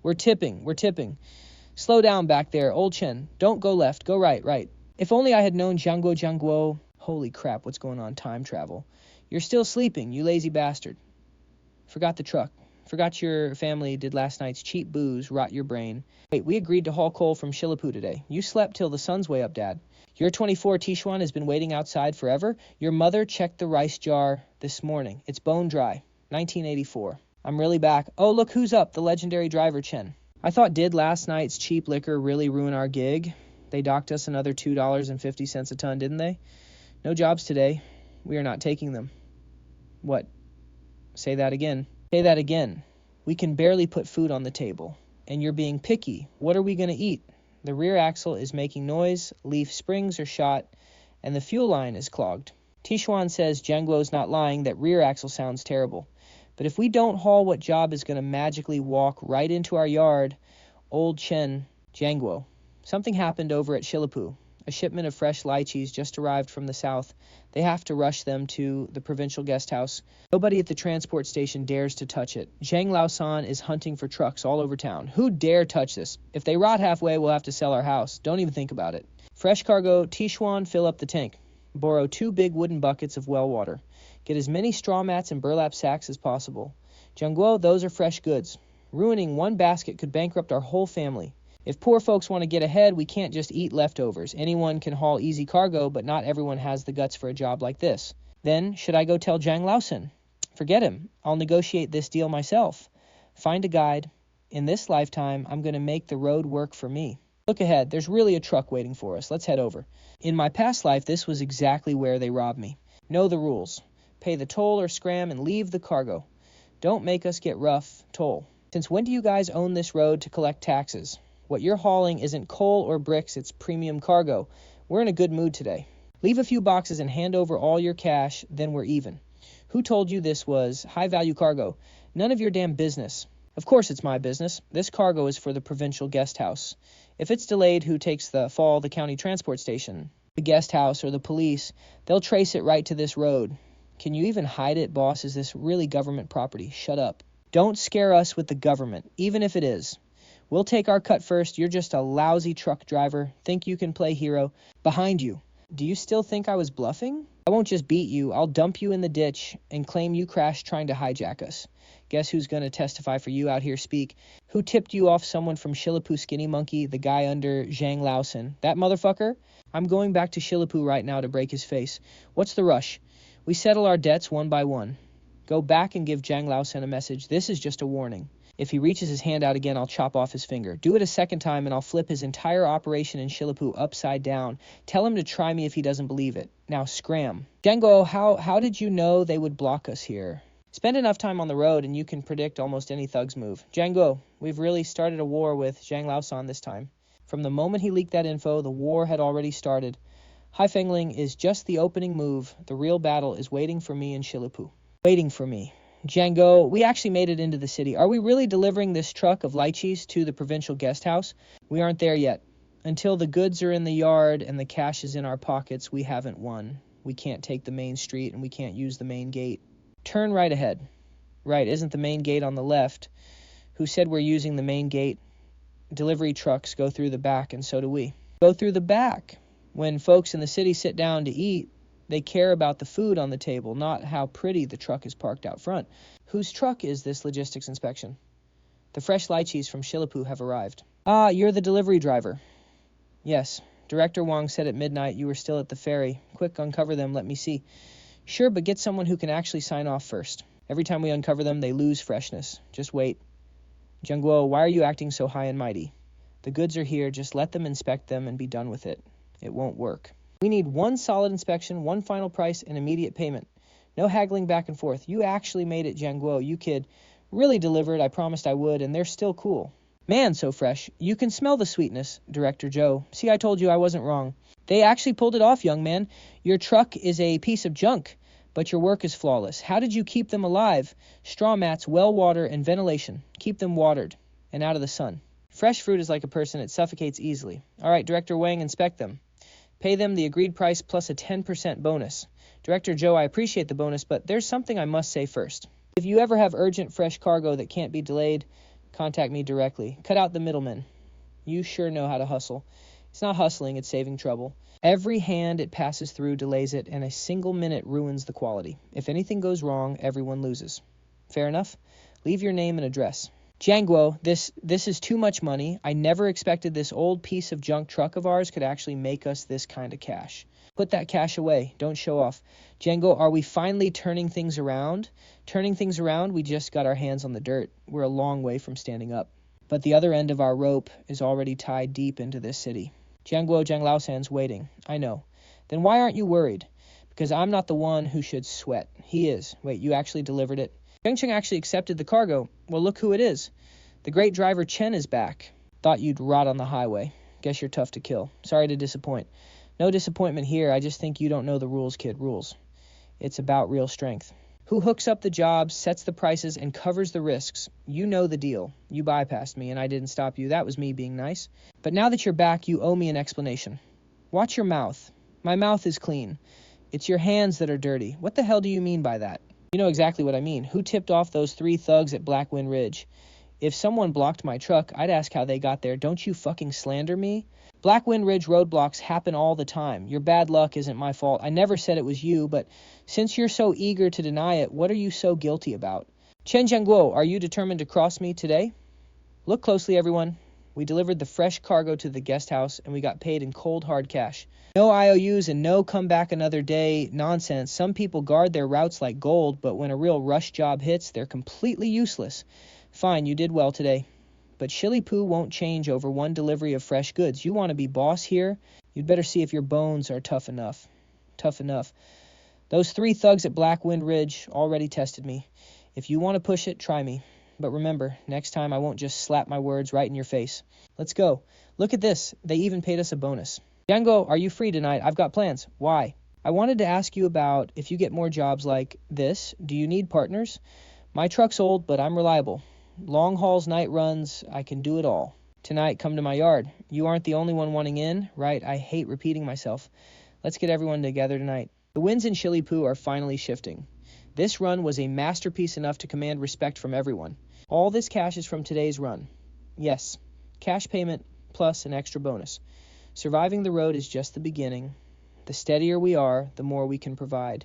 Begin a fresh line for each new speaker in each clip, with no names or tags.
We're tipping, we're tipping. Slow down back there, old Chen. Don't go left, go right, right. If only I had known Jiangguo. Holy crap, what's going on? Time travel. You're still sleeping, you lazy bastard. Forgot the truck. Forgot your family did last night's cheap booze rot your brain. Wait, we agreed to haul coal from Shilapu today. You slept till the sun's way up, Dad. Your 24 Tishuan has been waiting outside forever. Your mother checked the rice jar this morning. It's bone dry. 1984. I'm really back. Oh, look who's up, the legendary driver Chen. I thought did last night's cheap liquor really ruin our gig? They docked us another $2.50 a ton, didn't they? No jobs today. We are not taking them. What? Say that again. Say that again. We can barely put food on the table. And you're being picky. What are we going to eat? The rear axle is making noise, leaf springs are shot, and the fuel line is clogged. Tishuan says Jiangguo's not lying, that rear axle sounds terrible. But if we don't haul, what job is going to magically walk right into our yard? Old Chen, Jiangguo. Something happened over at Shilapu. A shipment of fresh lychees just arrived from the south. They have to rush them to the provincial guest house. Nobody at the transport station dares to touch it. Zhang Laosan is hunting for trucks all over town. Who dare touch this? If they rot halfway, we'll have to sell our house. Don't even think about it. Fresh cargo, Tishuan, fill up the tank. Borrow 2 big wooden buckets of well water. Get as many straw mats and burlap sacks as possible. Jiangguo, those are fresh goods. Ruining one basket could bankrupt our whole family. If poor folks want to get ahead, we can't just eat leftovers. Anyone can haul easy cargo, but not everyone has the guts for a job like this. Then, should I go tell Zhang Laosan? Forget him. I'll negotiate this deal myself. Find a guide. In this lifetime, I'm going to make the road work for me. Look ahead. There's really a truck waiting for us. Let's head over. In my past life, this was exactly where they robbed me. Know the rules. Pay the toll or scram and leave the cargo. Don't make us get rough. Toll. Since when do you guys own this road to collect taxes? What you're hauling isn't coal or bricks, it's premium cargo. We're in a good mood today. Leave a few boxes and hand over all your cash, then we're even. Who told you this was high-value cargo? None of your damn business. Of course it's my business. This cargo is for the provincial guest house. If it's delayed, who takes the fall? The county transport station, the guest house, or the police. They'll trace it right to this road. Can you even hide it, boss? Is this really government property? Shut up. Don't scare us with the government, even if it is. We'll take our cut first. You're just a lousy truck driver. Think you can play hero. Behind you. Do you still think I was bluffing? I won't just beat you. I'll dump you in the ditch and claim you crashed trying to hijack us. Guess who's going to testify for you out here? Speak. Who tipped you off? Someone from Shilapu Skinny Monkey, the guy under Zhang Laosan. That motherfucker? I'm going back to Shilapu right now to break his face. What's the rush? We settle our debts one by one. Go back and give Zhang Laosan a message. This is just a warning. If he reaches his hand out again, I'll chop off his finger. Do it a second time, and I'll flip his entire operation in Shilapu upside down. Tell him to try me if he doesn't believe it. Now, scram. Jiangguo, how did you know they would block us here? Spend enough time on the road, and you can predict almost any thug's move. Jiangguo, we've really started a war with Zhang Laosan this time. From the moment he leaked that info, the war had already started. Haifengling is just the opening move. The real battle is waiting for me in Shilapu. Waiting for me. Jiangguo, we actually made it into the city. Are we really delivering this truck of lychees to the provincial guest house? We aren't there yet. Until the goods are in the yard and the cash is in our pockets, we haven't won. We can't take the main street and we can't use the main gate. Turn right ahead. Right, isn't the main gate on the left? Who said we're using the main gate? Delivery trucks go through the back, and so do we. Go through the back. When folks in the city sit down to eat, they care about the food on the table, not how pretty the truck is parked out front. Whose truck is this logistics inspection? The fresh lychees from Shilapu have arrived. Ah, you're the delivery driver. Yes. Director Wang said at midnight you were still at the ferry. Quick, uncover them, let me see. Sure, but get someone who can actually sign off first. Every time we uncover them, they lose freshness. Just wait. Jiangguo, why are you acting so high and mighty? The goods are here, just let them inspect them and be done with it. It won't work. We need one solid inspection, one final price, and immediate payment. No haggling back and forth. You actually made it, Jiangguo. You kid. Really delivered. I promised I would, and they're still cool. Man, so fresh. You can smell the sweetness, Director Joe. See, I told you I wasn't wrong. They actually pulled it off, young man. Your truck is a piece of junk, but your work is flawless. How did you keep them alive? Straw mats, well water, and ventilation. Keep them watered and out of the sun. Fresh fruit is like a person. It suffocates easily. All right, Director Wang, inspect them. Pay them the agreed price plus a 10% bonus. Director Joe, I appreciate the bonus, but there's something I must say first. If you ever have urgent fresh cargo that can't be delayed, Contact me directly. Cut out the middlemen. You sure know how to hustle. It's not hustling, it's saving trouble. Every hand it passes through delays it, and a single minute ruins the quality. If anything goes wrong, everyone loses. Fair enough? Leave your name and address. Jianguo, this is too much money. I never expected this old piece of junk truck of ours could actually make us this kind of cash. Put that cash away. Don't show off. Jianguo, are we finally turning things around? Turning things around, we just got our hands on the dirt. We're a long way from standing up. But the other end of our rope is already tied deep into this city. Jianguo Jianglaosan's waiting. I know. Then why aren't you worried? Because I'm not the one who should sweat. He is. Wait, you actually delivered it? Cheng actually accepted the cargo. Well, look who it is. The great driver Chen is back. Thought you'd rot on the highway. Guess you're tough to kill. Sorry to disappoint. No disappointment here. I just think you don't know the rules, kid. Rules. It's about real strength. Who hooks up the jobs, sets the prices, and covers the risks? You know the deal. You bypassed me, and I didn't stop you. That was me being nice. But now that you're back, you owe me an explanation. Watch your mouth. My mouth is clean. It's your hands that are dirty. What the hell do you mean by that? You know exactly what I mean. Who tipped off those 3 thugs at Black Wind Ridge? If someone blocked my truck, I'd ask how they got there. Don't you fucking slander me? Black Wind Ridge roadblocks happen all the time. Your bad luck isn't my fault. I never said it was you, but since you're so eager to deny it, what are you so guilty about? Chen Jianguo, are you determined to cross me today? Look closely, everyone. We delivered the fresh cargo to the guest house, and we got paid in cold, hard cash. No IOUs and no come back another day nonsense. Some people guard their routes like gold, but when a real rush job hits, they're completely useless. Fine, you did well today. But Shilly Poo won't change over one delivery of fresh goods. You want to be boss here? You'd better see if your bones are tough enough. Tough enough. Those 3 thugs at Black Wind Ridge already tested me. If you want to push it, try me. But remember, next time I won't just slap my words right in your face. Let's go. Look at this. They even paid us a bonus. Jianguo, are you free tonight? I've got plans. Why? I wanted to ask you about if you get more jobs like this, do you need partners? My truck's old, but I'm reliable. Long hauls, night runs, I can do it all. Tonight, come to my yard. You aren't the only one wanting in, right? I hate repeating myself. Let's get everyone together tonight. The winds in Shilly Poo are finally shifting. This run was a masterpiece enough to command respect from everyone. All this cash is from today's run. Yes, cash payment plus an extra bonus. Surviving the road is just the beginning. The steadier we are, the more we can provide.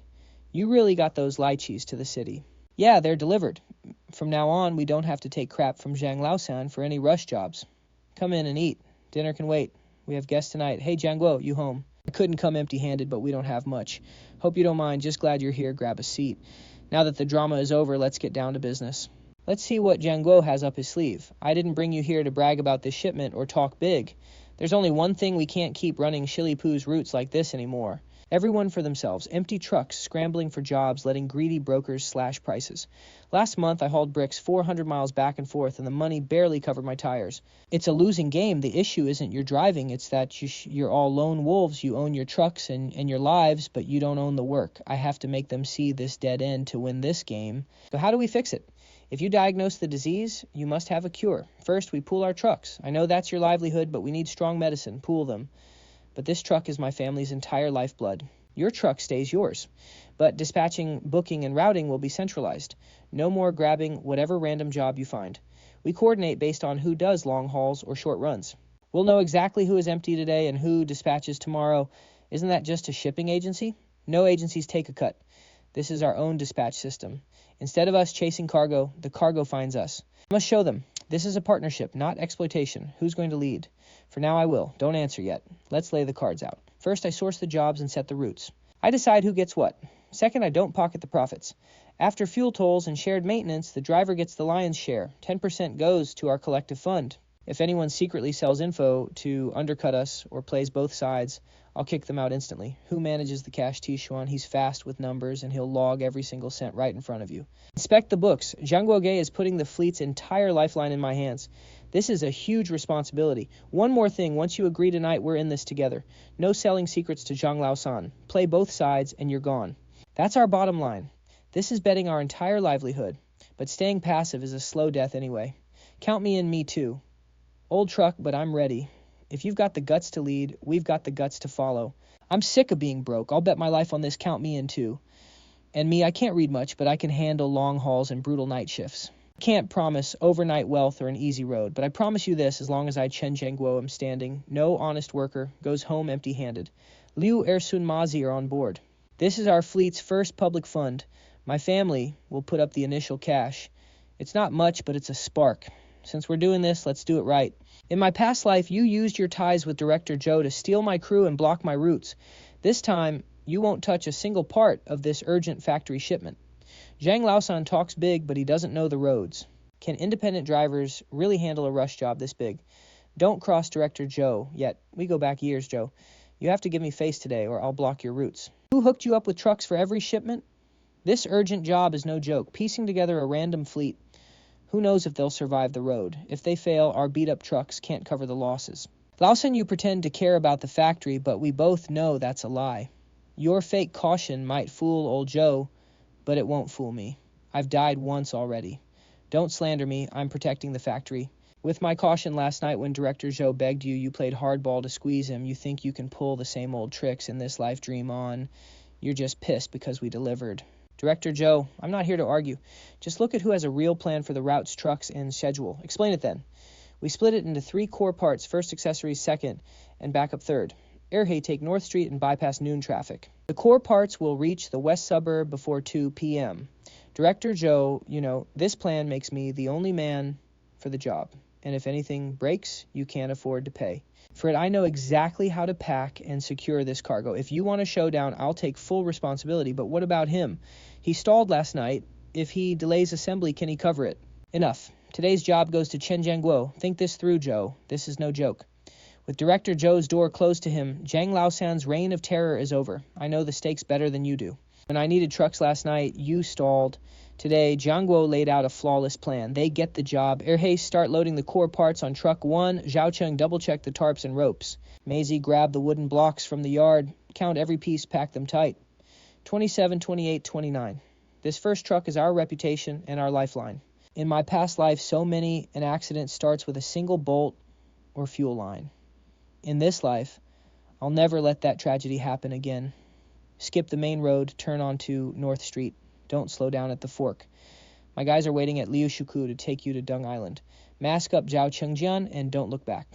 You really got those lychees to the city. Yeah, they're delivered. From now on, we don't have to take crap from Zhang Laosan for any rush jobs. Come in and eat. Dinner can wait. We have guests tonight. Hey, Jianguo, you home? I couldn't come empty-handed, but we don't have much. Hope you don't mind. Just glad you're here. Grab a seat. Now that the drama is over, let's get down to business. Let's see what Jianguo has up his sleeve. I didn't bring you here to brag about this shipment or talk big. There's only one thing we can't keep running Shilly Poo's routes like this anymore. Everyone for themselves. Empty trucks scrambling for jobs, letting greedy brokers slash prices. Last month, I hauled bricks 400 miles back and forth, and the money barely covered my tires. It's a losing game. The issue isn't your driving. It's that you're all lone wolves. You own your trucks and your lives, but you don't own the work. I have to make them see this dead end to win this game. So how do we fix it? If you diagnose the disease, you must have a cure. First, we pool our trucks. I know that's your livelihood, but we need strong medicine. Pool them. But this truck is my family's entire lifeblood. Your truck stays yours. But dispatching, booking, and routing will be centralized. No more grabbing whatever random job you find. We coordinate based on who does long hauls or short runs. We'll know exactly who is empty today and who dispatches tomorrow. Isn't that just a shipping agency? No agencies take a cut. This is our own dispatch system. Instead of us chasing cargo, the cargo finds us. I must show them. This is a partnership, not exploitation. Who's going to lead? For now, I will. Don't answer yet. Let's lay the cards out. First, I source the jobs and set the routes. I decide who gets what. Second, I don't pocket the profits. After fuel tolls and shared maintenance, the driver gets the lion's share. 10% goes to our collective fund. If anyone secretly sells info to undercut us or plays both sides, I'll kick them out instantly. Who manages the cash, Tishuan? He's fast with numbers, and he'll log every single cent right in front of you. Inspect the books. Zhang Guoge is putting the fleet's entire lifeline in my hands. This is a huge responsibility. One more thing, once you agree tonight, we're in this together. No selling secrets to Zhang Laosan. Play both sides, and you're gone. That's our bottom line. This is betting our entire livelihood. But staying passive is a slow death anyway. Count me in, me too. Old truck, but I'm ready. If you've got the guts to lead, we've got the guts to follow. I'm sick of being broke. I'll bet my life on this. Count me in too. And me, I can't read much, but I can handle long hauls and brutal night shifts. Can't promise overnight wealth or an easy road, but I promise you this: as long as I Chen Zhengguo am standing, no honest worker goes home empty-handed. Liu Ersun Mazi are on board. This is our fleet's first public fund. My family will put up the initial cash. It's not much, but it's a spark. Since we're doing this, let's do it right. In my past life, you used your ties with Director Zhou to steal my crew and block my routes. This time, you won't touch a single part of this urgent factory shipment. Zhang Laosan talks big, but he doesn't know the roads. Can independent drivers really handle a rush job this big? Don't cross Director Zhou yet. We go back years, Zhou. You have to give me face today, or I'll block your routes. Who hooked you up with trucks for every shipment? This urgent job is no joke. Piecing together a random fleet. Who knows if they'll survive the road? If they fail, our beat-up trucks can't cover the losses. Laosan, you pretend to care about the factory, but we both know that's a lie. Your fake caution might fool old Zhou, but it won't fool me. I've died once already. Don't slander me. I'm protecting the factory. With my caution last night when Director Zhou begged you, you played hardball to squeeze him. You think you can pull the same old tricks in this life, dream on. You're just pissed because we delivered. Director Zhou, I'm not here to argue. Just look at who has a real plan for the routes, trucks, and schedule. Explain it then. We split it into 3 core parts, first accessories second, and backup third. Erhe take North Street and bypass noon traffic. The core parts will reach the west suburb before 2 p.m. Director Zhou, this plan makes me the only man for the job. And if anything breaks, you can't afford to pay. For it, I know exactly how to pack and secure this cargo. If you want a showdown, I'll take full responsibility. But what about him? He stalled last night. If he delays assembly, can he cover it? Enough. Today's job goes to Chen Zhengguo. Think this through, Zhou. This is no joke. With Director Zhou's door closed to him, Zhang Laosan's reign of terror is over. I know the stakes better than you do. When I needed trucks last night, you stalled. Today, Jiangguo laid out a flawless plan. They get the job. Erhe start loading the core parts on truck 1. Zhaocheng double-check the tarps and ropes. Maisie grab the wooden blocks from the yard. Count every piece, pack them tight. 27, 28, 29. This first truck is our reputation and our lifeline. In my past life, so many an accident starts with a single bolt or fuel line. In this life, I'll never let that tragedy happen again. Skip the main road, turn onto North Street. Don't slow down at the fork. My guys are waiting at Liushuku to take you to Dung Island. Mask up Zhao Chengjian and don't look back.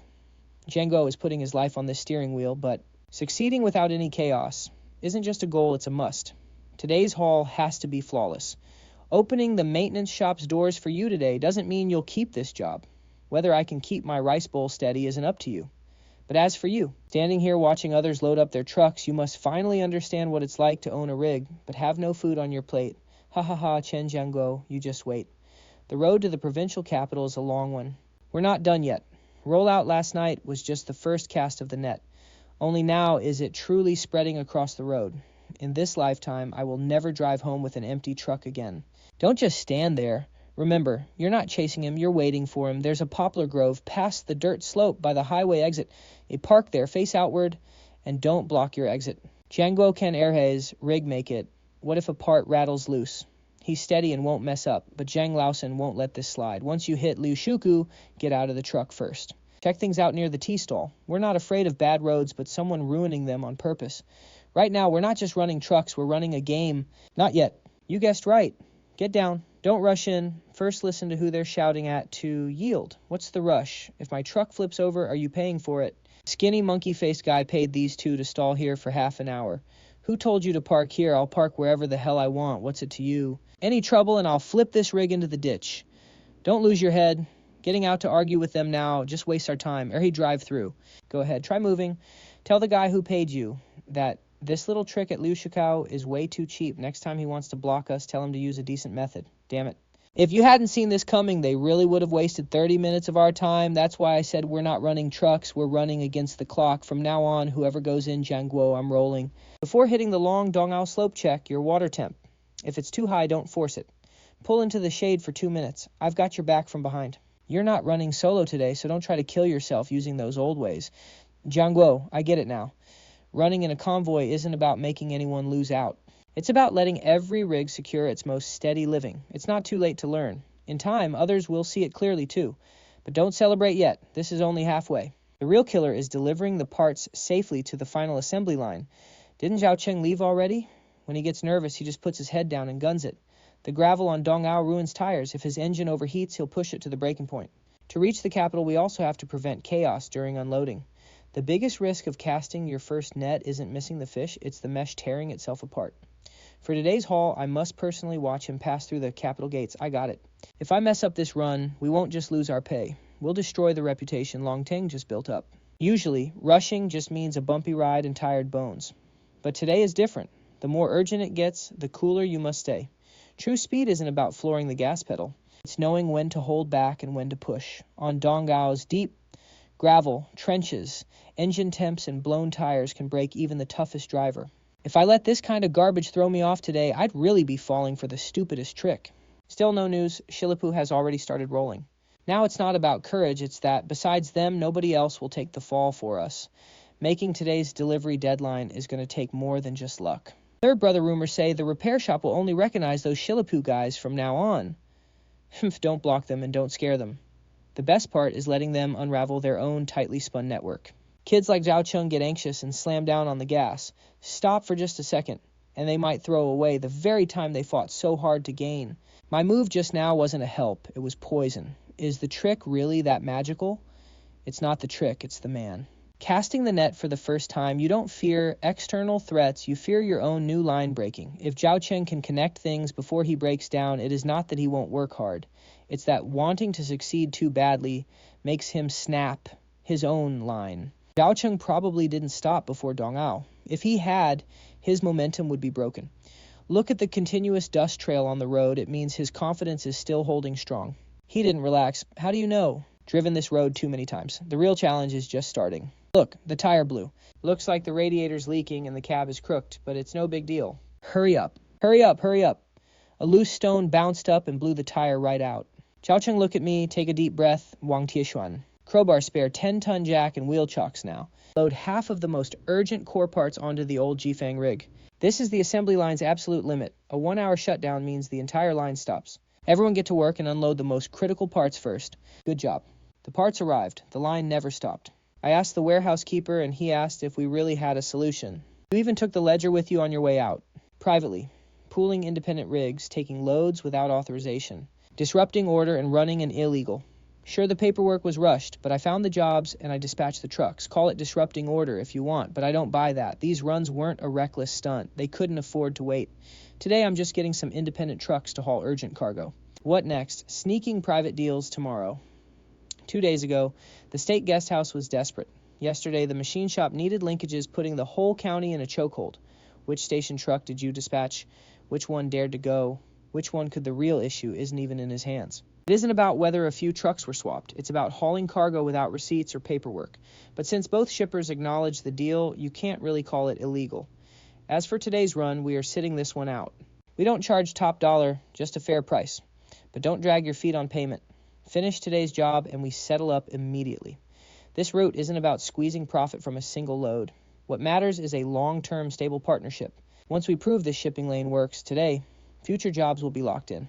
Zhengguo is putting his life on this steering wheel, but succeeding without any chaos isn't just a goal, it's a must. Today's haul has to be flawless. Opening the maintenance shop's doors for you today doesn't mean you'll keep this job. Whether I can keep my rice bowl steady isn't up to you. But as for you, standing here watching others load up their trucks, you must finally understand what it's like to own a rig, but have no food on your plate. Ha ha ha, Chen Jiangguo, you just wait. The road to the provincial capital is a long one. We're not done yet. Rollout last night was just the first cast of the net. Only now is it truly spreading across the road. In this lifetime, I will never drive home with an empty truck again. Don't just stand there. Remember, you're not chasing him, you're waiting for him. There's a poplar grove past the dirt slope by the highway exit. Park there, face outward, and don't block your exit. Jiangguo can Erhe's rig make it. What if a part rattles loose? He's steady and won't mess up, but Zhang Laosan won't let this slide. Once you hit Liu Shuku, get out of the truck first. Check things out near the T-stall. We're not afraid of bad roads, but someone ruining them on purpose. Right now, we're not just running trucks, we're running a game. Not yet. You guessed right. Get down. Don't rush in. First listen to who they're shouting at to yield. What's the rush? If my truck flips over, are you paying for it? Skinny monkey-faced guy paid these 2 to stall here for half an hour. Who told you to park here? I'll park wherever the hell I want. What's it to you? Any trouble and I'll flip this rig into the ditch. Don't lose your head. Getting out to argue with them now just wastes our time. He drive through. Go ahead. Try moving. Tell the guy who paid you that this little trick at Liu Shikao is way too cheap. Next time he wants to block us, tell him to use a decent method. Damn it. If you hadn't seen this coming, they really would have wasted 30 minutes of our time. That's why I said we're not running trucks, we're running against the clock. From now on, whoever goes in, Jiangguo, I'm rolling. Before hitting the long Dongao slope, check your water temp. If it's too high, don't force it. Pull into the shade for 2 minutes. I've got your back from behind. You're not running solo today, so don't try to kill yourself using those old ways. Jiangguo, I get it now. Running in a convoy isn't about making anyone lose out. It's about letting every rig secure its most steady living. It's not too late to learn. In time, others will see it clearly too. But don't celebrate yet. This is only halfway. The real killer is delivering the parts safely to the final assembly line. Didn't Zhao Cheng leave already? When he gets nervous, he just puts his head down and guns it. The gravel on Dongao ruins tires. If his engine overheats, he'll push it to the breaking point. To reach the capital, we also have to prevent chaos during unloading. The biggest risk of casting your first net isn't missing the fish, it's the mesh tearing itself apart. For today's haul, I must personally watch him pass through the capital gates. I got it. If I mess up this run, we won't just lose our pay. We'll destroy the reputation Long Teng just built up. Usually, rushing just means a bumpy ride and tired bones. But today is different. The more urgent it gets, the cooler you must stay. True speed isn't about flooring the gas pedal. It's knowing when to hold back and when to push. On Donggao's deep gravel, trenches, engine temps and blown tires can break even the toughest driver. If I let this kind of garbage throw me off today, I'd really be falling for the stupidest trick. Still no news. Shilipu has already started rolling. Now it's not about courage, it's that, besides them, nobody else will take the fall for us. Making today's delivery deadline is going to take more than just luck. Third brother rumors say the repair shop will only recognize those Shilipu guys from now on. Don't block them and don't scare them. The best part is letting them unravel their own tightly spun network. Kids like Zhao Cheng get anxious and slam down on the gas. Stop for just a second, and they might throw away the very time they fought so hard to gain. My move just now wasn't a help, it was poison. Is the trick really that magical? It's not the trick, it's the man. Casting the net for the first time, you don't fear external threats, you fear your own new line breaking. If Zhao Cheng can connect things before he breaks down, it is not that he won't work hard. It's that wanting to succeed too badly makes him snap his own line. Zhao Cheng probably didn't stop before Dongao. If he had, his momentum would be broken. Look at the continuous dust trail on the road, it means his confidence is still holding strong. He didn't relax. How do you know? Driven this road too many times. The real challenge is just starting. Look, the tire blew. Looks like the radiator's leaking and the cab is crooked, but it's no big deal. Hurry up. Hurry up, hurry up. A loose stone bounced up and blew the tire right out. Zhao Cheng, look at me, take a deep breath. Wang Tieshuan. Crowbar spare, 10-ton jack and wheel chocks now. Load half of the most urgent core parts onto the old Jifang rig. This is the assembly line's absolute limit. A 1-hour shutdown means the entire line stops. Everyone get to work and unload the most critical parts first. Good job. The parts arrived. The line never stopped. I asked the warehouse keeper and he asked if we really had a solution. You even took the ledger with you on your way out. Privately. Pooling independent rigs, taking loads without authorization. Disrupting order and running an illegal. Sure, the paperwork was rushed, but I found the jobs and I dispatched the trucks. Call it disrupting order if you want, but I don't buy that. These runs weren't a reckless stunt. They couldn't afford to wait. Today I'm just getting some independent trucks to haul urgent cargo. What next? Sneaking private deals tomorrow. 2 days ago, the state guest house was desperate. Yesterday, the machine shop needed linkages, putting the whole county in a chokehold. Which station truck did you dispatch? Which one dared to go? Which one could the real issue isn't even in his hands? It isn't about whether a few trucks were swapped. It's about hauling cargo without receipts or paperwork. But since both shippers acknowledge the deal, you can't really call it illegal. As for today's run, we are sitting this one out. We don't charge top dollar, just a fair price. But don't drag your feet on payment. Finish today's job and we settle up immediately. This route isn't about squeezing profit from a single load. What matters is a long-term stable partnership. Once we prove this shipping lane works today, future jobs will be locked in.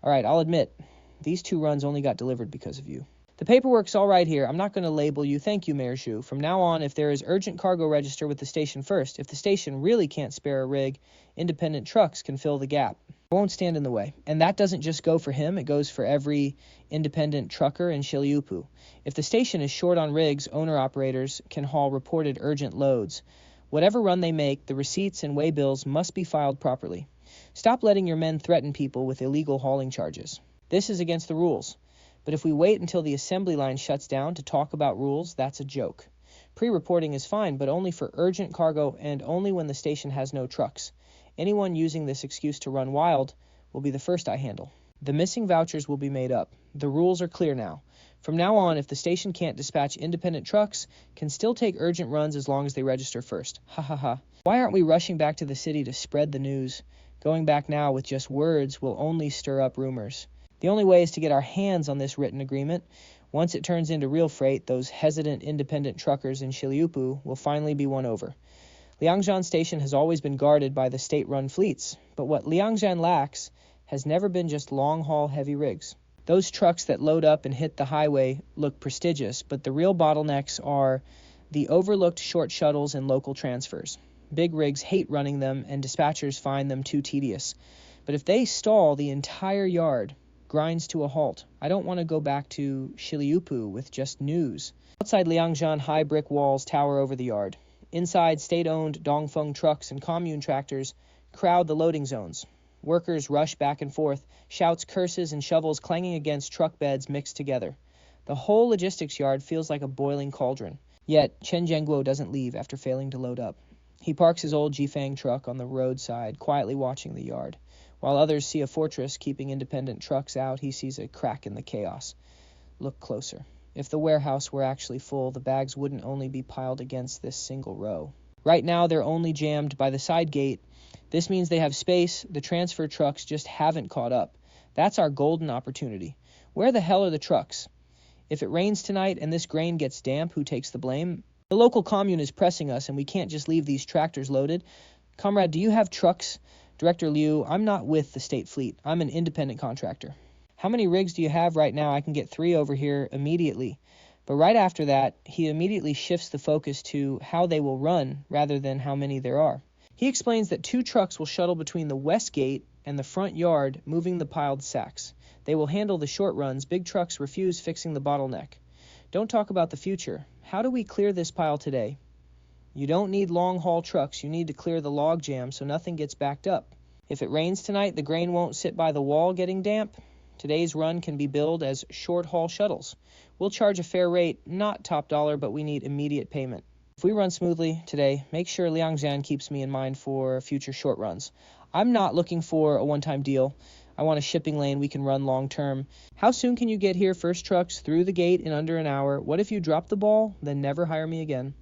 All right, I'll admit, these 2 runs only got delivered because of you. The paperwork's all right here. I'm not going to label you. Thank you, Mayor Zhu. From now on, if there is urgent cargo, register with the station first. If the station really can't spare a rig, independent trucks can fill the gap. I won't stand in the way. And that doesn't just go for him. It goes for every independent trucker in Shiliupu. If the station is short on rigs, owner-operators can haul reported urgent loads. Whatever run they make, the receipts and way bills must be filed properly. Stop letting your men threaten people with illegal hauling charges. This is against the rules. But if we wait until the assembly line shuts down to talk about rules, that's a joke. Pre-reporting is fine, but only for urgent cargo and only when the station has no trucks. Anyone using this excuse to run wild will be the first I handle. The missing vouchers will be made up. The rules are clear now. From now on, if the station can't dispatch independent trucks, can still take urgent runs as long as they register first. Ha ha ha. Why aren't we rushing back to the city to spread the news? Going back now with just words will only stir up rumors. The only way is to get our hands on this written agreement. Once it turns into real freight, those hesitant independent truckers in Shiliupu will finally be won over. Liangjian Station has always been guarded by the state-run fleets, but what Liangjian lacks has never been just long-haul heavy rigs. Those trucks that load up and hit the highway look prestigious, but the real bottlenecks are the overlooked short shuttles and local transfers. Big rigs hate running them, and dispatchers find them too tedious. But if they stall, the entire yard grinds to a halt. I don't want to go back to Shiliupu with just news. Outside Liangjian, high brick walls tower over the yard. Inside, state-owned Dongfeng trucks and commune tractors crowd the loading zones. Workers rush back and forth, shouts, curses, and shovels clanging against truck beds mixed together. The whole logistics yard feels like a boiling cauldron. Yet, Chen Zhengguo doesn't leave after failing to load up. He parks his old Jifang truck on the roadside, quietly watching the yard. While others see a fortress keeping independent trucks out, he sees a crack in the chaos. Look closer. If the warehouse were actually full, the bags wouldn't only be piled against this single row. Right now, they're only jammed by the side gate. This means they have space. The transfer trucks just haven't caught up. That's our golden opportunity. Where the hell are the trucks? If it rains tonight and this grain gets damp, who takes the blame? The local commune is pressing us, and we can't just leave these tractors loaded. Comrade, do you have trucks? Director Liu, I'm not with the state fleet. I'm an independent contractor. How many rigs do you have right now? I can get 3 over here immediately. But right after that, he immediately shifts the focus to how they will run rather than how many there are. He explains that 2 trucks will shuttle between the west gate and the front yard, moving the piled sacks. They will handle the short runs. Big trucks refuse fixing the bottleneck. Don't talk about the future. How do we clear this pile today? You don't need long-haul trucks. You need to clear the log jam so nothing gets backed up. If it rains tonight, the grain won't sit by the wall getting damp. Today's run can be billed as short-haul shuttles. We'll charge a fair rate, not top dollar, but we need immediate payment. If we run smoothly today, make sure Liangjian keeps me in mind for future short runs. I'm not looking for a one-time deal. I want a shipping lane we can run long-term. How soon can you get here? First trucks through the gate in under an hour. What if you drop the ball? Then never hire me again.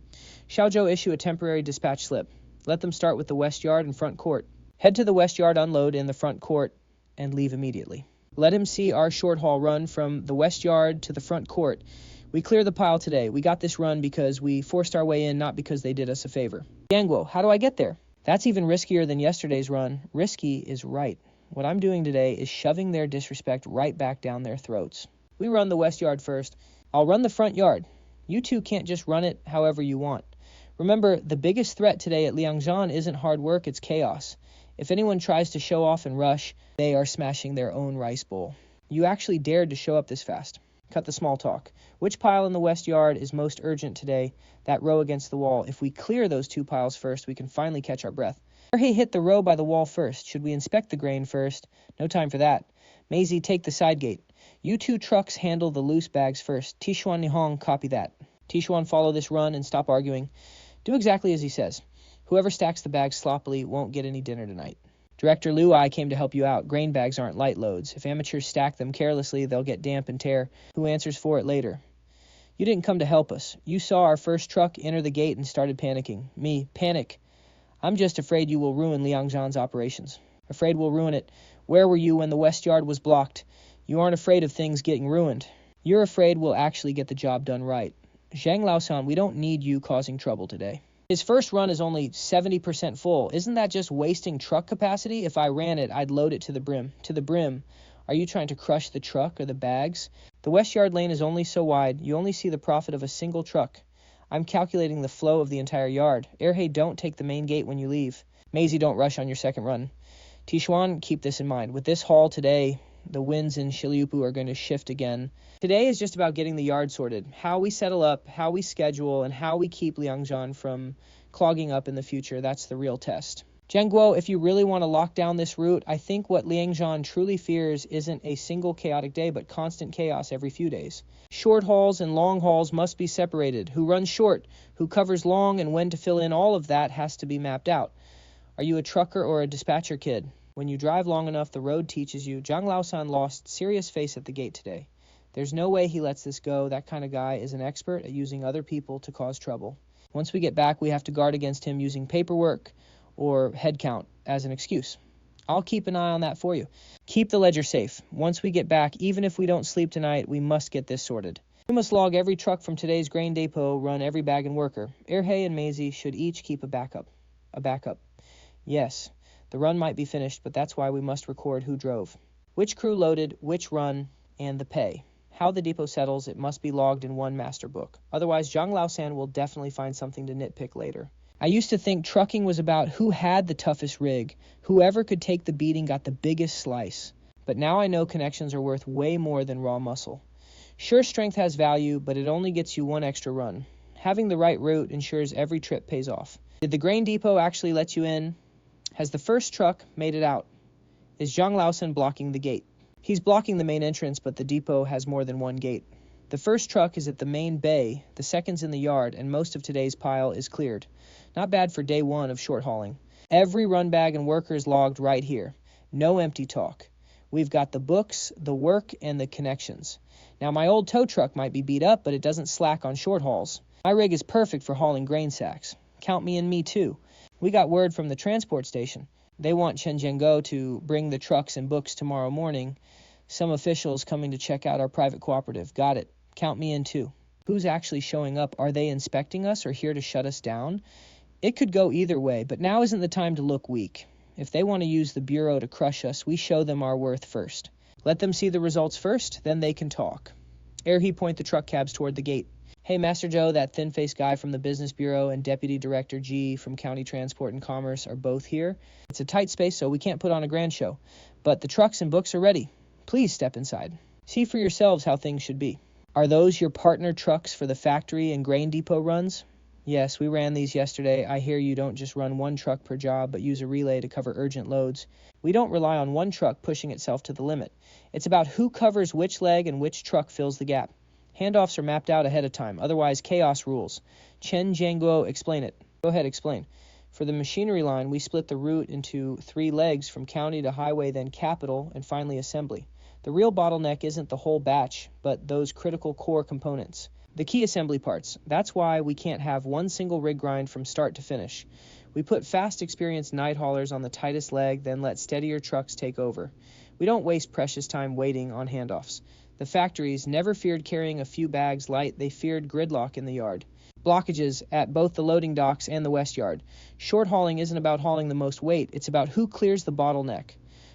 Xiaozhou issue a temporary dispatch slip. Let them start with the west yard and front court. Head to the west yard, unload in the front court, and leave immediately. Let him see our short haul run from the west yard to the front court. We clear the pile today. We got this run because we forced our way in, not because they did us a favor. Yangguo, how do I get there? That's even riskier than yesterday's run. Risky is right. What I'm doing today is shoving their disrespect right back down their throats. We run the west yard first. I'll run the front yard. You two can't just run it however you want. Remember, the biggest threat today at Liangjian isn't hard work, it's chaos. If anyone tries to show off and rush, they are smashing their own rice bowl. You actually dared to show up this fast. Cut the small talk. Which pile in the west yard is most urgent today? That row against the wall. If we clear those 2 piles first, we can finally catch our breath. Erhei hit the row by the wall first. Should we inspect the grain first? No time for that. Maisie, take the side gate. You 2 trucks handle the loose bags first. Tishuan Nihong, copy that. Tishuan, follow this run and stop arguing. Do exactly as he says. Whoever stacks the bags sloppily won't get any dinner tonight. Director Liu, I came to help you out. Grain bags aren't light loads. If amateurs stack them carelessly, they'll get damp and tear. Who answers for it later? You didn't come to help us. You saw our first truck enter the gate and started panicking. Me, panic. I'm just afraid you will ruin Liangjian's operations. Afraid we'll ruin it. Where were you when the west yard was blocked? You aren't afraid of things getting ruined. You're afraid we'll actually get the job done right. Zhang Laosan, we don't need you causing trouble today. His first run is only 70% full. Isn't that just wasting truck capacity? If I ran it, I'd load it to the brim. To the brim. Are you trying to crush the truck or the bags? The west yard lane is only so wide. You only see the profit of a single truck. I'm calculating the flow of the entire yard. Erhei, don't take the main gate when you leave. Maisie, don't rush on your second run. Tishuan, keep this in mind. With this haul today, the winds in Shiliupu are going to shift again. Today is just about getting the yard sorted. How we settle up, how we schedule, and how we keep Liangjian from clogging up in the future. That's the real test. Zhengguo, if you really want to lock down this route, I think what Liangjian truly fears isn't a single chaotic day, but constant chaos every few days. Short hauls and long hauls must be separated. Who runs short, who covers long, and when to fill in all of that has to be mapped out. Are you a trucker or a dispatcher kid? When you drive long enough, the road teaches you. Zhang Laosan lost serious face at the gate today. There's no way he lets this go. That kind of guy is an expert at using other people to cause trouble. Once we get back, we have to guard against him using paperwork or head count as an excuse. I'll keep an eye on that for you. Keep the ledger safe. Once we get back, even if we don't sleep tonight, we must get this sorted. We must log every truck from today's grain depot, run every bag and worker. Erhei and Maisie should each keep a backup. A backup. Yes, the run might be finished, but that's why we must record who drove, which crew loaded, which run, and the pay. How the depot settles, it must be logged in one master book. Otherwise, Zhang Laosan will definitely find something to nitpick later. I used to think trucking was about who had the toughest rig. Whoever could take the beating got the biggest slice. But now I know connections are worth way more than raw muscle. Sure, strength has value, but it only gets you one extra run. Having the right route ensures every trip pays off. Did the grain depot actually let you in? Has the first truck made it out? Is Zhang Laosen blocking the gate? He's blocking the main entrance, but the depot has more than one gate. The first truck is at the main bay, the second's in the yard, and most of today's pile is cleared. Not bad for day one of short hauling. Every run bag and worker is logged right here. No empty talk. We've got the books, the work, and the connections. Now, my old tow truck might be beat up, but it doesn't slack on short hauls. My rig is perfect for hauling grain sacks. Count me and me too. We got word from the transport station. They want Chen Jianguo to bring the trucks and books tomorrow morning. Some officials coming to check out our private cooperative. Got it. Count me in too. Who's actually showing up? Are they inspecting us or here to shut us down? It could go either way, but now isn't the time to look weak. If they want to use the Bureau to crush us, we show them our worth first. Let them see the results first, then they can talk. Ere he point the truck cabs toward the gate. Hey, Master Joe, that thin-faced guy from the Business Bureau and Deputy Director G from County Transport and Commerce are both here. It's a tight space, so we can't put on a grand show. But the trucks and books are ready. Please step inside. See for yourselves how things should be. Are those your partner trucks for the factory and grain depot runs? Yes, we ran these yesterday. I hear you don't just run one truck per job, but use a relay to cover urgent loads. We don't rely on one truck pushing itself to the limit. It's about who covers which leg and which truck fills the gap. Handoffs are mapped out ahead of time, otherwise chaos rules. Chen Jianguo, explain it. Go ahead, explain. For the machinery line, we split the route into 3 legs from county to highway, then capital, and finally assembly. The real bottleneck isn't the whole batch, but those critical core components. The key assembly parts. That's why we can't have one single rig grind from start to finish. We put fast, experienced night haulers on the tightest leg, then let steadier trucks take over. We don't waste precious time waiting on handoffs. The factories never feared carrying a few bags light, they feared gridlock in the yard. Blockages at both the loading docks and the west yard. Short hauling isn't about hauling the most weight, it's about who clears the bottleneck.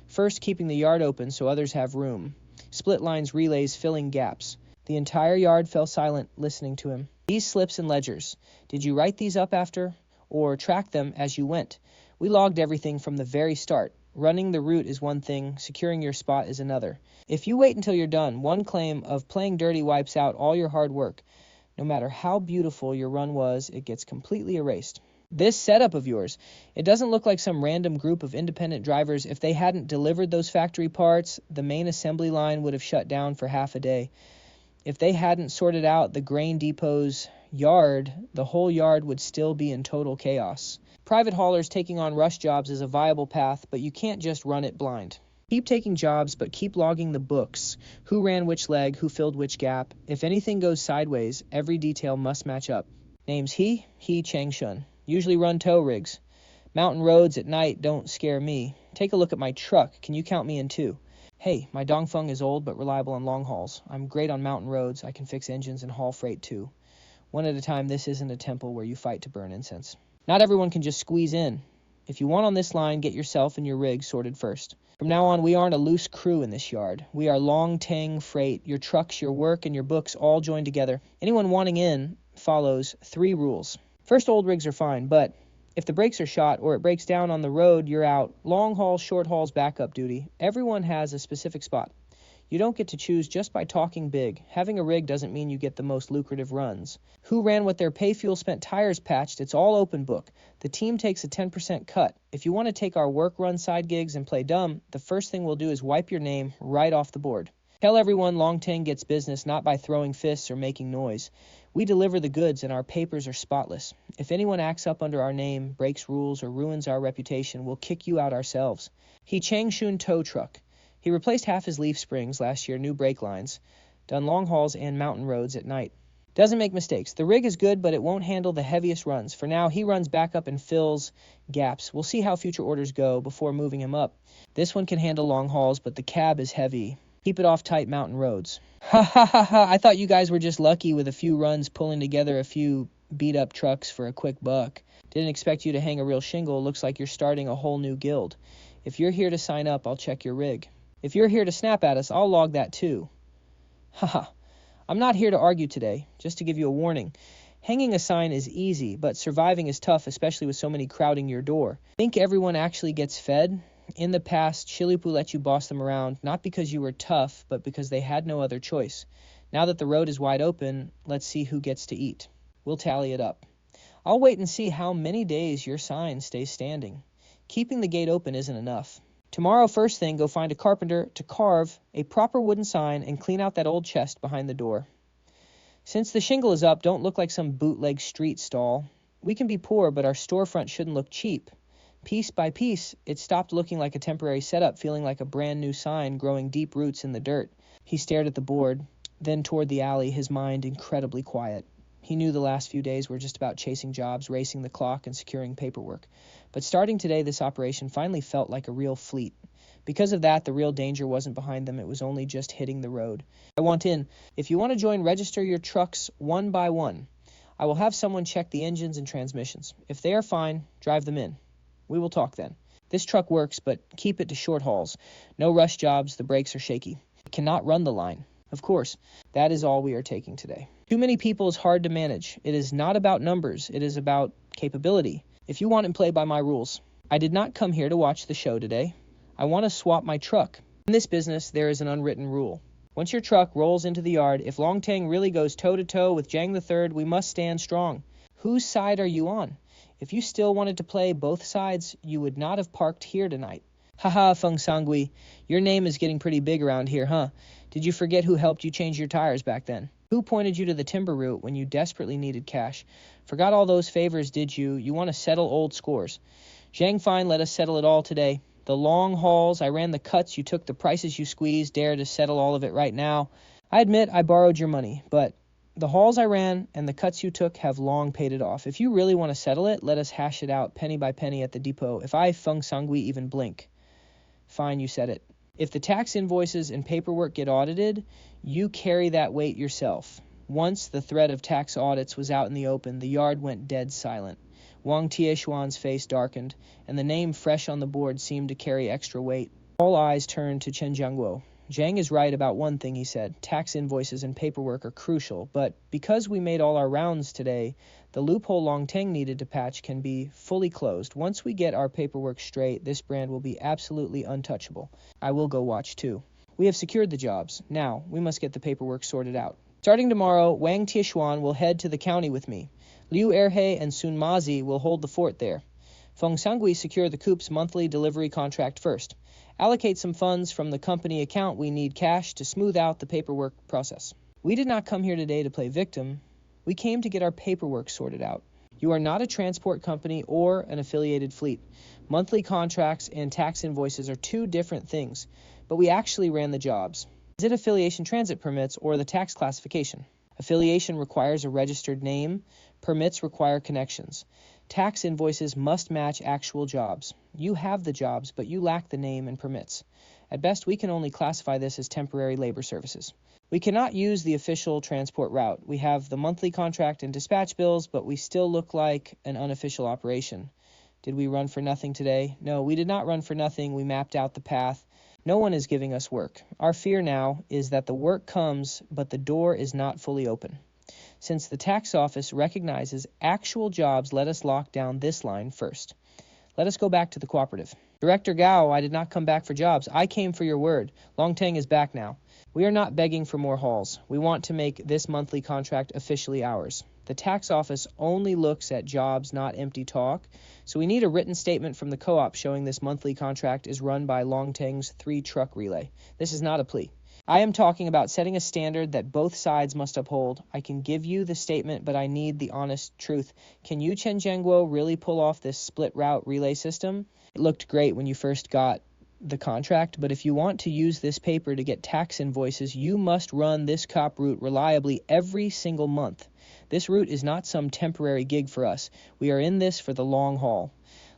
First, keeping the yard open so others have room. Split lines relays filling gaps. The entire yard fell silent, listening to him. These slips and ledgers. Did you write these up after? Or track them as you went? We logged everything from the very start. Running the route is one thing, securing your spot is another. If you wait until you're done, one claim of playing dirty wipes out all your hard work. No matter how beautiful your run was, it gets completely erased. This setup of yours, it doesn't look like some random group of independent drivers. If they hadn't delivered those factory parts, the main assembly line would have shut down for half a day. If they hadn't sorted out the grain depot's yard, the whole yard would still be in total chaos. Private haulers taking on rush jobs is a viable path, but you can't just run it blind. Keep taking jobs, but keep logging the books. Who ran which leg, who filled which gap. If anything goes sideways, every detail must match up. Names he, Chang Shun. Usually run tow rigs. Mountain roads at night don't scare me. Take a look at my truck. Can you count me in too? Hey, my Dongfeng is old but reliable on long hauls. I'm great on mountain roads. I can fix engines and haul freight too. One at a time, this isn't a temple where you fight to burn incense. Not everyone can just squeeze in. If you want on this line, get yourself and your rig sorted first. From now on, we aren't a loose crew in this yard. We are long tang freight. Your trucks, your work, and your books all joined together. Anyone wanting in follows 3 rules. First, old rigs are fine, but if the brakes are shot or it breaks down on the road, you're out. Long hauls, short hauls, backup duty. Everyone has a specific spot. You don't get to choose just by talking big. Having a rig doesn't mean you get the most lucrative runs. Who ran what their pay fuel spent tires patched? It's all open book. The team takes a 10% cut. If you want to take our work run side gigs and play dumb, the first thing we'll do is wipe your name right off the board. Tell everyone Long Tang gets business not by throwing fists or making noise. We deliver the goods and our papers are spotless. If anyone acts up under our name, breaks rules, or ruins our reputation, we'll kick you out ourselves. He Changshun tow truck. He replaced half his leaf springs last year, new brake lines, done long hauls and mountain roads at night. Doesn't make mistakes. The rig is good, but it won't handle the heaviest runs. For now, he runs back up and fills gaps. We'll see how future orders go before moving him up. This one can handle long hauls, but the cab is heavy. Keep it off tight mountain roads. Ha ha ha ha, I thought you guys were just lucky with a few runs pulling together a few beat-up trucks for a quick buck. Didn't expect you to hang a real shingle. Looks like you're starting a whole new guild. If you're here to sign up, I'll check your rig. If you're here to snap at us, I'll log that too. Haha. I'm not here to argue today, just to give you a warning. Hanging a sign is easy, but surviving is tough, especially with so many crowding your door. Think everyone actually gets fed? In the past, Shilipu let you boss them around, not because you were tough, but because they had no other choice. Now that the road is wide open, let's see who gets to eat. We'll tally it up. I'll wait and see how many days your sign stays standing. Keeping the gate open isn't enough. Tomorrow, first thing, go find a carpenter to carve a proper wooden sign and clean out that old chest behind the door. Since the shingle is up, don't look like some bootleg street stall. We can be poor, but our storefront shouldn't look cheap. Piece by piece, it stopped looking like a temporary setup, feeling like a brand new sign growing deep roots in the dirt. He stared at the board, then toward the alley, his mind incredibly quiet. He knew the last few days were just about chasing jobs, racing the clock, and securing paperwork. But starting today, this operation finally felt like a real fleet. Because of that, the real danger wasn't behind them, it was only just hitting the road. I want in. If you want to join, register your trucks one by one. I will have someone check the engines and transmissions. If they are fine, drive them in. We will talk then. This truck works, but keep it to short hauls. No rush jobs, the brakes are shaky. It cannot run the line. Of course, that is all we are taking today. Too many people is hard to manage. It is not about numbers, it is about capability. If you want to play by my rules. I did not come here to watch the show today. I want to swap my truck. In this business, there is an unwritten rule. Once your truck rolls into the yard, if Long Tang really goes toe-to-toe with Jang III, we must stand strong. Whose side are you on? If you still wanted to play both sides, you would not have parked here tonight. Haha, Feng Sangui, your name is getting pretty big around here, huh? Did you forget who helped you change your tires back then? Who pointed you to the timber route when you desperately needed cash? Forgot all those favors, did you? You want to settle old scores. Zhang Fine, let us settle it all today. The long hauls, I ran the cuts, you took the prices you squeezed, dare to settle all of it right now. I admit I borrowed your money, but the hauls I ran and the cuts you took have long paid it off. If you really want to settle it, let us hash it out penny by penny at the depot. If I, Feng Sangui, even blink. Fine, you said it. If the tax invoices and paperwork get audited, you carry that weight yourself. Once the threat of tax audits was out in the open, the yard went dead silent. Wang Tieshuan's face darkened, and the name fresh on the board seemed to carry extra weight. All eyes turned to Chen Jiangguo. Zhang is right about one thing, he said. Tax invoices and paperwork are crucial, but because we made all our rounds today, the loophole Long Teng needed to patch can be fully closed. Once we get our paperwork straight, this brand will be absolutely untouchable. I will go watch too. We have secured the jobs. Now, we must get the paperwork sorted out. Starting tomorrow, Wang Tieshuan will head to the county with me. Liu Erhe and Sun Mazi will hold the fort there. Feng Sangui secure the coup's monthly delivery contract first. Allocate some funds from the company account we need cash to smooth out the paperwork process. We did not come here today to play victim. We came to get our paperwork sorted out. You are not a transport company or an affiliated fleet. Monthly contracts and tax invoices are two different things, but we actually ran the jobs. Is it affiliation transit permits or the tax classification? Affiliation requires a registered name. Permits require connections. Tax invoices must match actual jobs. You have the jobs, but you lack the name and permits. At best, we can only classify this as temporary labor services. We cannot use the official transport route. We have the monthly contract and dispatch bills, but we still look like an unofficial operation. Did we run for nothing today? No, we did not run for nothing. We mapped out the path. No one is giving us work. Our fear now is that the work comes, but the door is not fully open. Since the tax office recognizes actual jobs, let us lock down this line first. Let us go back to the cooperative. Director Gao, I did not come back for jobs. I came for your word. Long Teng is back now. We are not begging for more hauls. We want to make this monthly contract officially ours. The tax office only looks at jobs, not empty talk, so we need a written statement from the co-op showing this monthly contract is run by Long Teng's 3-truck relay. This is not a plea. I am talking about setting a standard that both sides must uphold. I can give you the statement, but I need the honest truth. Can you, Chen Jiangguo, really pull off this split route relay system? It looked great when you first got the contract, but if you want to use this paper to get tax invoices, you must run this cop route reliably every single month. This route is not some temporary gig for us. We are in this for the long haul.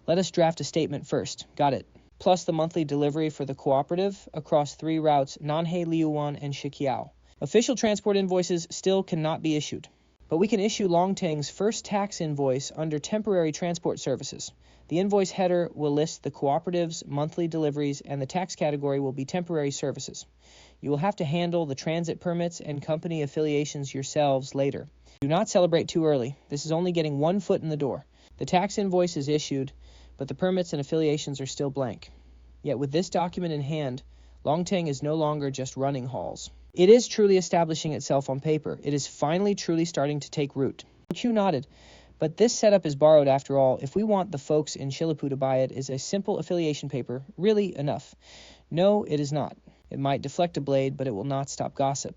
Let us draft a statement first. Got it. Plus the monthly delivery for the cooperative across 3 routes, Nanhei, Liuwan, and Shiqiao. Official transport invoices still cannot be issued, but we can issue Long Teng's first tax invoice under temporary transport services. The invoice header will list the cooperative's monthly deliveries, and the tax category will be temporary services. You will have to handle the transit permits and company affiliations yourselves later. Do not celebrate too early. This is only getting one foot in the door. The tax invoice is issued, but the permits and affiliations are still blank. Yet with this document in hand, Longteng is no longer just running halls. It is truly establishing itself on paper. It is finally truly starting to take root. Q nodded. But this setup is borrowed after all. If we want the folks in Chilipu to buy it, is a simple affiliation paper really enough? No, it is not. It might deflect a blade, but it will not stop gossip.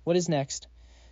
What is next?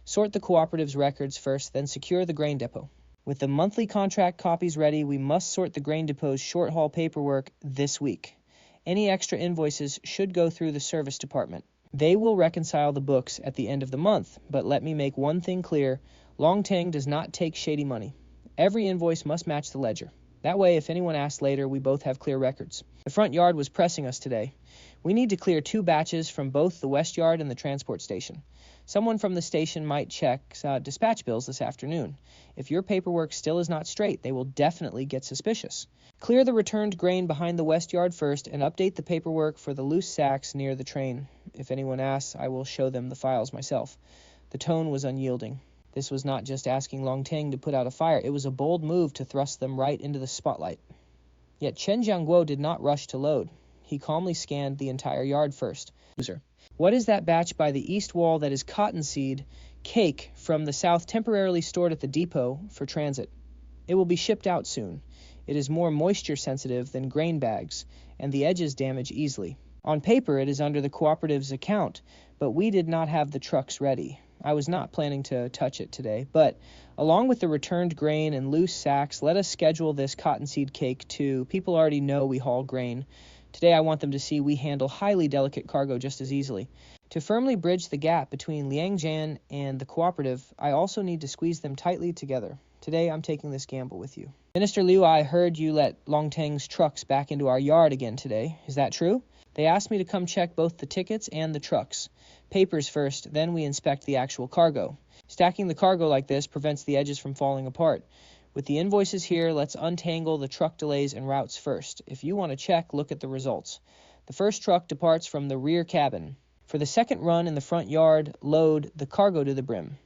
Sort the cooperative's records first, then secure the grain depot. With the monthly contract copies ready, we must sort the grain depot's short haul paperwork this week. Any extra invoices should go through the service department. They will reconcile the books at the end of the month, but let me make one thing clear. Longteng does not take shady money. Every invoice must match the ledger. That way, if anyone asks later, we both have clear records. The front yard was pressing us today. We need to clear 2 batches from both the west yard and the transport station. Someone from the station might check dispatch bills this afternoon. If your paperwork still is not straight, they will definitely get suspicious. Clear the returned grain behind the west yard first and update the paperwork for the loose sacks near the train. If anyone asks, I will show them the files myself. The tone was unyielding. This was not just asking Longteng to put out a fire. It was a bold move to thrust them right into the spotlight. Yet Chen Jiangguo did not rush to load. He calmly scanned the entire yard first. What is that batch by the east wall that is cottonseed cake from the south temporarily stored at the depot for transit? It will be shipped out soon. It is more moisture sensitive than grain bags, and the edges damage easily. On paper, it is under the cooperative's account, but we did not have the trucks ready. I was not planning to touch it today, but along with the returned grain and loose sacks, let us schedule this cottonseed cake too. People already know we haul grain. Today I want them to see we handle highly delicate cargo just as easily. To firmly bridge the gap between Liangjian and the cooperative, I also need to squeeze them tightly together. Today I'm taking this gamble with you. Minister Liu, I heard you let Longteng's trucks back into our yard again today. Is that true? They asked me to come check both the tickets and the trucks. Papers first, then we inspect the actual cargo. Stacking the cargo like this prevents the edges from falling apart. With the invoices here, let's untangle the truck delays and routes first. If you want to check, look at the results. The first truck departs from the rear cabin. For the second run in the front yard, load the cargo to the brim.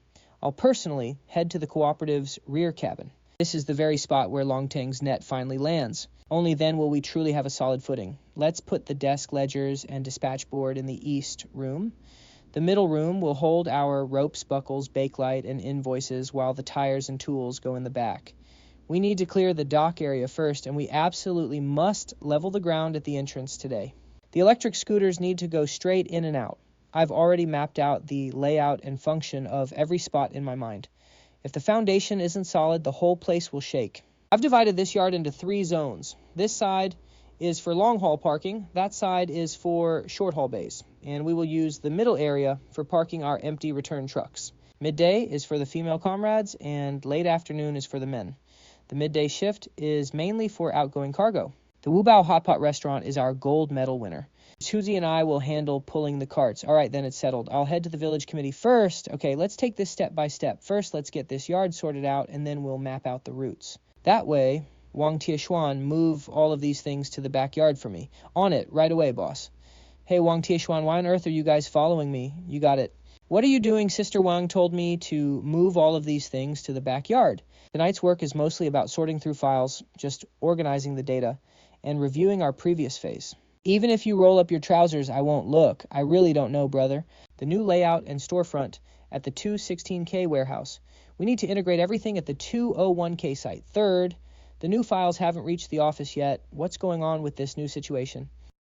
I'll personally head to the cooperative's rear cabin. This is the very spot where Longteng's net finally lands. Only then will we truly have a solid footing. Let's put the desk ledgers and dispatch board in the east room. The middle room will hold our ropes, buckles, bakelite, and invoices while the tires and tools go in the back. We need to clear the dock area first, and we absolutely must level the ground at the entrance today. The electric scooters need to go straight in and out. I've already mapped out the layout and function of every spot in my mind. If the foundation isn't solid, the whole place will shake. I've divided this yard into 3 zones. This side is for long haul parking, that side is for short haul bays, and we will use the middle area for parking our empty return trucks. Midday is for the female comrades, and late afternoon is for the men. The midday shift is mainly for outgoing cargo. The Wubao Hot Pot restaurant is our gold medal winner. Suzy and I will handle pulling the carts. All right, then it's settled. I'll head to the village committee first. Okay, let's take this step by step. First, let's get this yard sorted out, and then we'll map out the routes. That way, Wang Tieshuan, move all of these things to the backyard for me. On it, right away, boss. Hey, Wang Tieshuan, why on earth are you guys following me? You got it. What are you doing? Sister Wang told me to move all of these things to the backyard. Tonight's work is mostly about sorting through files, just organizing the data, and reviewing our previous phase. Even if you roll up your trousers, I won't look. I really don't know, brother. The new layout and storefront at the 216K warehouse. We need to integrate everything at the 201K site. Third, the new files haven't reached the office yet. What's going on with this new situation?